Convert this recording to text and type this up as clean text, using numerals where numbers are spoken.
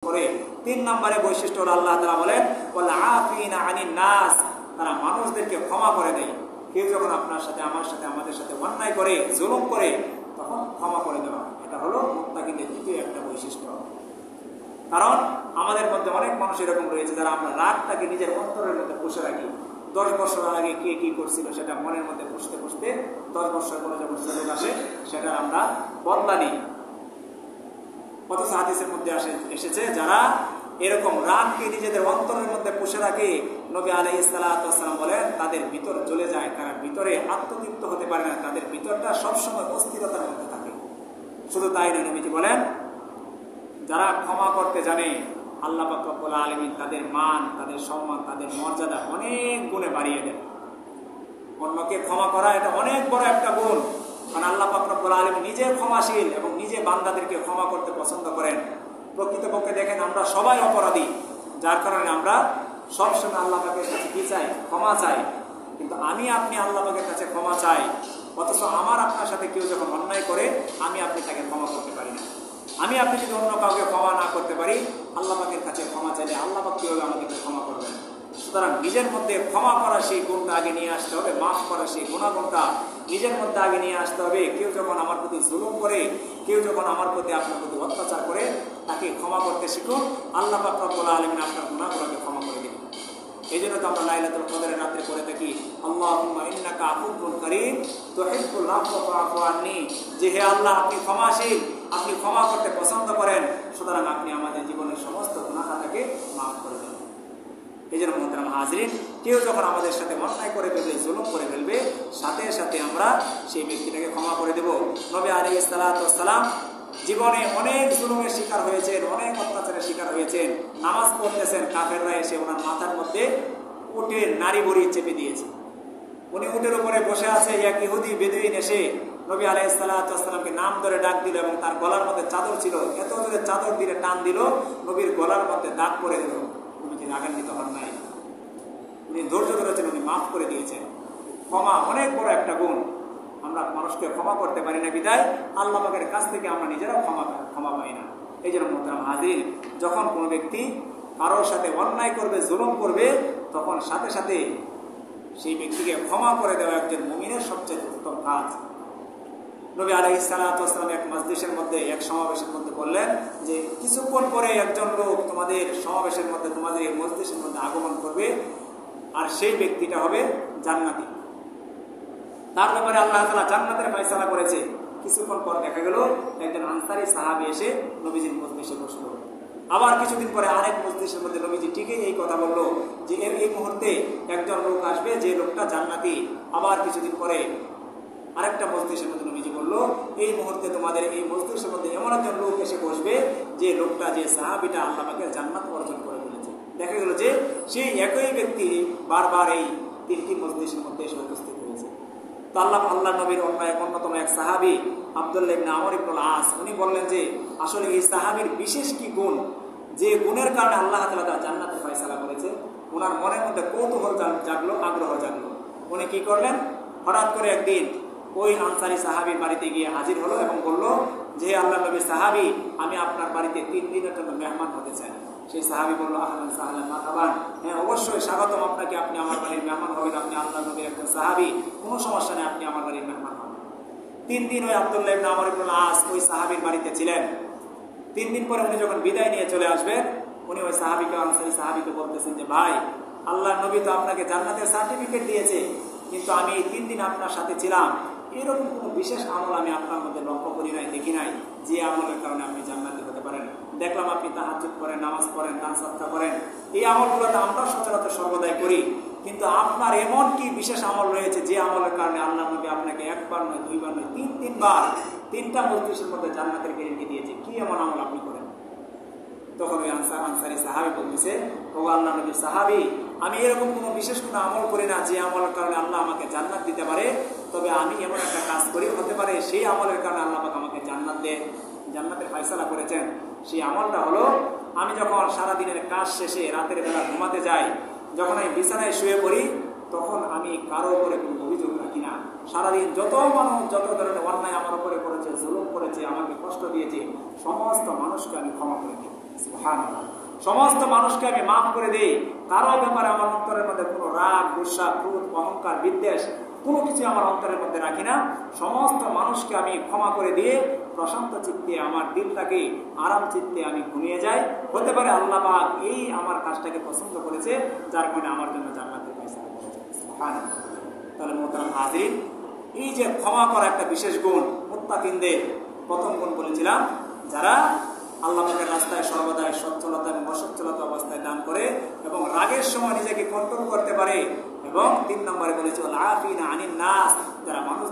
করে। 3 নম্বরে বৈশিষ্ট্য হলো আল্লাহ তাআলা বলেন ওয়াল আফিনা আনিন নাস, তারা মানুষদেরকে ক্ষমা করে দেয়। কেউ যখন আপনার সাথে, আমার সাথে, আমাদের সাথে অন্যায় করে, জুলুম করে, তখন ক্ষমা করে দেওয়া, এটা হলো মুত্তাকিদের দ্বিতীয় একটা বৈশিষ্ট্য। কারণ আমাদের মধ্যে অনেক মানুষ এরকম রয়েছে যারা আমরা রাগটাকে নিজের অন্তরের মধ্যে পুষে রাখি। 10 বছর আগে কে কি করছিল সেটা মনের মধ্যে পুষতে পুষতে 10 বছর পরে যখন সুযোগ আসে সেটা আমরা বদলা নিই। অথচ হাদিসের মধ্যে এসেছে যারা এরকম রাগকে নিজেদের অন্তরের মধ্যে পুষে রাখে, নবী আলাইহিস সালাতু ওয়াস সালাম বলেন তাদের ভিতর জ্বলে যায়, তারা ভিতরে আত্মতৃপ্ত হতে পারে না, তাদের ভিতরটা সবসময় অস্থিরতার মধ্যে থাকে। শুধু তাই নয়, নবীজি বলেন যারা ক্ষমা করতে জানে আল্লাহ পাক রব্বুল আলামিন তাদের মান, তাদের সম্মান, তাদের মর্যাদা অনেক গুণে বাড়িয়ে দেন। অন্যকে ক্ষমা করা এটা অনেক বড় একটা গুণ, কারণ আল্লাহ পাক রব্বুল আলামিন নিজে ক্ষমাশীল এবং নিজে বান্দাদেরকে ক্ষমা করতে পছন্দ করেন। প্রকৃতপক্ষে দেখেন আমরা সবাই অপরাধী, যার কারণে আমরা সবসময় আল্লাহ পাকের কাছে কি চাই? ক্ষমা চাই। কিন্তু আমি আপনি আল্লাহ পাকের কাছে ক্ষমা চাই, অথচ আমার আপনার সাথে কেউ যখন অন্যায় করে আমি আপনি তাকে ক্ষমা করতে পারি না। আমি আপনি যদি অন্য কাউকে ক্ষমা না করতে পারি, আল্লাহ পাকের কাছে ক্ষমা চাইলে আল্লাহ পাক কিভাবে আমাদেরকে ক্ষমা করবেন? সুতরাং নিজের মধ্যে ক্ষমা করার সেই গুণটা আগে নিয়ে আসতে হবে, মাফ করার সেই গুণাগুণটা নিজের মধ্যে আগে নিয়ে আসতে হবে। কেউ যখন আমার প্রতি জুলুম করে, কেউ যখন আমার প্রতি আপনার প্রতি অত্যাচার করে, তাকে ক্ষমা করতে শিখুন। আল্লাহ পাক রব্বুল আলামিন আপনার গুনাহগুলোকে ক্ষমা করে দিবেন। এই জন্য তো আমরা লাইলাতুল কদরের রাতে পড়ে থাকি আল্লাহুম্মা ইন্নাকা আফুউন কারীম তুহিব্বুল আফওয়া ফাআফু আন্নী, যে হে আল্লাহ আপনি ক্ষমাশীল, আপনি ক্ষমা করতে পছন্দ করেন, সুতরাং আপনি আমাদের জীবনের সমস্ত গুনাহটাকে মাফ করে দেন। এই জন্য মোহতারাম হাজরিন, কেউ যখন আমাদের সাথে অন্যায় করে ফেলবে, জুলুম করে ফেলবে, সাথে সাথে আমরা সেই ব্যক্তিটাকে ক্ষমা করে দেব। নবী আলাইহিস সালাতু ওয়াস সালাম জীবনে অনেক জুলুমের শিকার হয়েছেন, অনেক অত্যাচারের শিকার হয়েছেন। নামাজ পড়তেছেন, কাফেররা এসে ওনার মাথার মধ্যে উটের নাড়ি ভরিয়ে চেপে দিয়েছে। উনি উটের উপরে বসে আছে, এক ইহুদি বেদুইন এসে নবী আলাইহিস সালাতু ওয়াস সালামকে নাম ধরে ডাক দিল এবং তার গলার মধ্যে চাদর ছিল, এত জোরে চাদর দিয়ে টান দিল, নবীর গলার মধ্যে দাগ পড়ে দিল। নবীজি রাগান্বিত হন নাই, উনি ধৈর্য ধরেছেন, উনি মাফ করে দিয়েছেন। ক্ষমা অনেক বড় একটা গুণ। আমরা মানুষকে ক্ষমা করতে পারি না বিদায় আল্লাহ পাকের কাছ থেকে আমরা নিজেরাও ক্ষমা পাই না। এই জন্য মোহতারাম হাজির, যখন কোনো ব্যক্তি কারোর সাথে অন্যায় করবে, জুলুম করবে, তখন সাথে সাথে সেই ব্যক্তিকে ক্ষমা করে দেওয়া একজন মুমিনের সবচেয়ে উত্তম কাজ। নবী আলাইহিস সালাতু ওয়াস সালাম এক মজলিসের মধ্যে, এক সমাবেশের মধ্যে বললেন যে কিছুক্ষণ পরে একজন লোক তোমাদের সমাবেশের মধ্যে, তোমাদের এই মজলিসের মধ্যে আগমন করবে, আর সেই ব্যক্তিটা হবে জান্নাতি। তার ব্যাপারে আল্লাহ তাআলা জান্নাতের ফয়সালা করেছে। কিছুক্ষণ পর দেখা গেল একজন আনসারী সাহাবী এসে নবীজির মজলিসে বসলো। আবার কিছুদিন পরে আরেক মজলিসের মধ্যে নবীজি ঠিকই এই কথা বললো যে এই মুহূর্তে একজন লোক আসবে, যে লোকটা জান্নাতি। আবার কিছুদিন পরে আরেকটা মজলিসের মধ্যে নবীজি বললো এই মুহূর্তে তোমাদের এই মজলিসের মধ্যে এমন একজন লোক এসে বসবে, যে লোকটা, যে সাহাবীটা আল্লাহ পাকের জান্নাত অর্জন করে ফেলেছে। দেখা গেল যে সেই একই ব্যক্তি বারবার এই 3টি মজলিসের মধ্যে এসে উপস্থিত হয়েছে। তো আল্লাহ নবীর অন্যতম এক সাহাবী আব্দুল্লাহ ইবনে আমর ইবনুল আস, উনি বললেন যে আসলে এই সাহাবীর বিশেষ কি গুণ, যে গুণের কারণে আল্লাহ তাআলা তার জান্নাতের ফয়সালা করেছে। ওনার মনের মধ্যে কৌতূহল জাগলো, আগ্রহ জাগলো। উনি কি করলেন, হঠাৎ করে একদিন ওই আনসারী সাহাবীর বাড়িতে গিয়ে হাজির হলো এবং বলল যে আল্লাহ নবীর সাহাবী, আমি আপনার বাড়িতে 3 দিনের জন্য মেহমান হতে চাই। সেই সাহাবী বলল আহলান সাহলান মারহাবান, হ্যাঁ অবশ্যই স্বাগতম আপনাকে, আপনি আমার বাড়ির মেহমান হবেন, আপনি আল্লাহ নবীর একজন সাহাবী, কোনো সমস্যা নেই, আপনি আমার বাড়ির মেহমান হবেন। 3 দিন ওই আব্দুল্লাহ ইবনে আমর ইবনুল আস ওই সাহাবীর বাড়িতে ছিলেন। 3 দিন পরে উনি যখন বিদায় নিয়ে চলে আসবেন, উনি ওই সাহাবীকে, আনসারী সাহাবীকে বলতেছেন যে ভাই, আল্লাহ নবী তো আপনাকে জান্নাতের সার্টিফিকেট দিয়েছে, কিন্তু আমি এই 3 দিন আপনার সাথে ছিলাম, এরকম কোনো বিশেষ আমল আমি আপনার মধ্যে লক্ষ্য করি নাই, দেখি নাই, যে আমলের কারণে আপনি জান্নাতি হতে পারেন। দেখলাম আপনি তাহাজ্জুদ করেন, নামাজ পড়েন, দান সদকা করেন, এই আমলগুলোতে আমরা সচরাচর সর্বদাই করি, কিন্তু আপনার এমন কি বিশেষ আমল রয়েছে যে আমলের কারণে আল্লাহ নবী আপনাকে 1 বার নয়, 2 বার নয়, 3 বার 3টা মজলিসের মধ্যে জান্নাতের গ্যারান্টি দিয়েছে, কি এমন আমল আপনি করেন? তখন ওই আনসারী সাহাবী বলতেছে, ও আল্লাহ নবীর সাহাবী, আমি এরকম কোনো বিশেষ কোনো আমল করি না যে আমলের কারণে আল্লাহ আমাকে জান্নাত দিতে পারে, তবে আমি এমন একটা কাজ করি, হতে পারে সেই আমলের কারণে আল্লাহ পাক আমাকে জান্নাত দেন, জান্নাতের ফয়সালা করেছেন। সেই আমলটা হলো, আমি যখন সারাদিনের কাজ শেষে রাতের বেলা ঘুমাতে যাই, যখন আমি বিছানায় শুয়ে পড়ি, তখন আমি কারো উপরে কোনো অভিযোগ রাখি না। সারাদিন যত মানুষ যত ধরনের অন্যায় আমার উপরে করেছে, জুলুম করেছে, আমাকে কষ্ট দিয়েছে, সমস্ত মানুষকে আমি ক্ষমা করে দিই। সুবহানাল্লাহ। সমস্ত মানুষকে আমি মাফ করে দিই, কারো ব্যাপারে আমার অন্তরের মধ্যে কোনো রাগ, গুসা, ক্রোধ, অহংকার, বিদ্বেষ কোনো কিছু আমার অন্তরের মধ্যে রাখি না। সমস্ত মানুষকে আমি ক্ষমা করে দিয়ে প্রশান্ত চিত্তে আমার দিলটাকে আরাম চিত্তে আমি ঘুমিয়ে যাই। হতে পারে আল্লাহ পাক এই আমার কাজটাকে পছন্দ করেছে, যার কারণে আমার জন্য জান্নাতের ফয়সালা করেছে। সুবহানাল্লাহ। তাহলে মুহতারাম হাজির, এই যে ক্ষমা করা একটা বিশেষ গুণ, মুত্তাকিনদের প্রথম গুণ বলেছিলাম, যারা আল্লাহ পাকের রাস্তায় সর্বদাই সচ্ছলতা এবং অসচ্ছলতা অবস্থায় দান করে এবং রাগের সময় নিজেকে কন্ট্রোল করতে পারে। এবং 3 নম্বরে বলেছে আল আফিনা আনিন নাস, যারা মানুষ